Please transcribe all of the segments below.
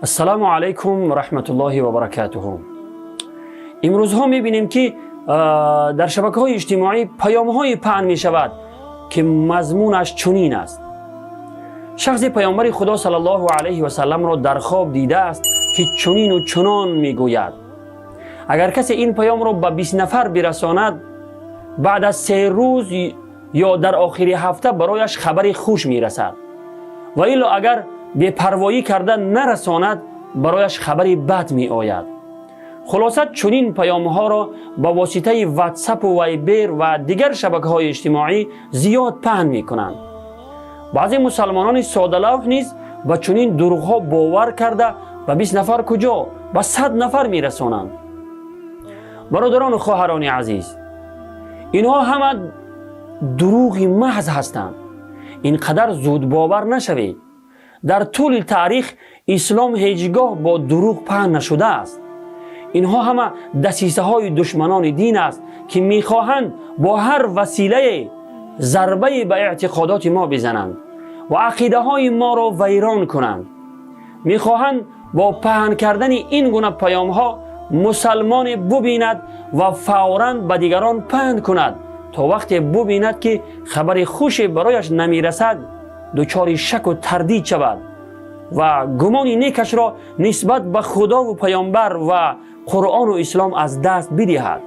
السلام علیکم و رحمت الله و برکاته. امروز ها میبینیم که در شبکه های اجتماعی پیام های پهن می شود که مضمونش چنین است. شخص پیامبر خدا صلی الله علیه و سلم را در خواب دیده است که چنین و چنان میگوید. اگر کسی این پیام را به 20 نفر برساند، بعد از 3 روز یا در آخر هفته برایش خبر خوش میرسد، و الا اگر بی‌پروایی کرده نرساند، برایش خبری بد می آید. خلاصه چنین پیام ها را با واسطه واتساپ و وایبر و دیگر شبکه های اجتماعی زیاد پهن می کنند. بعضی مسلمانان ساده لوح نیز به چنین دروغ ها باور کرده به 20 نفر کجا به 100 نفر می رسانند. برادران و خواهران عزیز، اینها همه دروغ محض هستند. اینقدر زود باور نشوید. در طول تاریخ اسلام هیچگاه با دروغ پهن نشده است. اینها همه دسیسه های دشمنان دین است که میخواهند با هر وسیله ضربه به اعتقادات ما بزنند و عقیده های ما را ویران کنند. میخواهند با پهن کردن این گونه پیام ها مسلمان ببیند و فوراً به دیگران پهن کند تا وقتی ببیند که خبر خوش برایش نمیرسد دچار شک و تردید شود و گمان نیکش را نسبت به خدا و پیامبر و قرآن و اسلام از دست بدهد.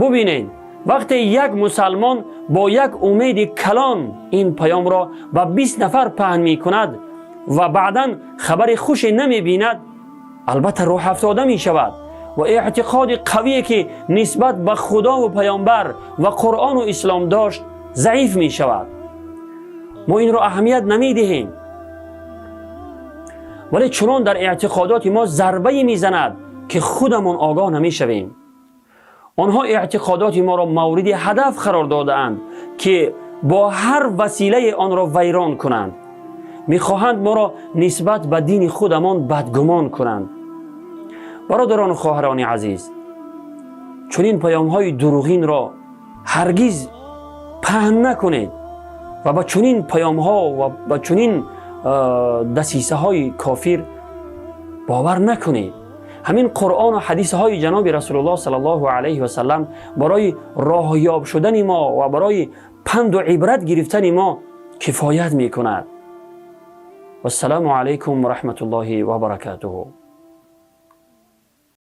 ببینید، وقتی یک مسلمان با یک امید کلان این پیام را به 20 نفر پهن می کند و بعداً خبر خوش نمی بیند، البته روح افتاده می شود و اعتقاد قوی که نسبت به خدا و پیامبر و قرآن و اسلام داشت ضعیف می شود. ما این را اهمیت نمی دهیم، ولی چنان در اعتقادات ما ضربه می زند که خودمون آگاه نمی شویم. آنها اعتقادات ما را مورد هدف قرار داده اند که با هر وسیله آن را ویران کنند. می خواهند ما را نسبت به دین خودمان بدگمان کنند. برادران و خواهران عزیز، چنین پیام های دروغین را هرگز پهن نکنید و با چنین پیام ها و با چنین دسیسه های کافر باور نکنید. همین قرآن و حدیث های جناب رسول الله صلی الله علیه و سلم برای راهیاب شدن ما و برای پند و عبرت گرفتن ما کفایت می کند. و السلام علیکم و رحمت الله و برکاته.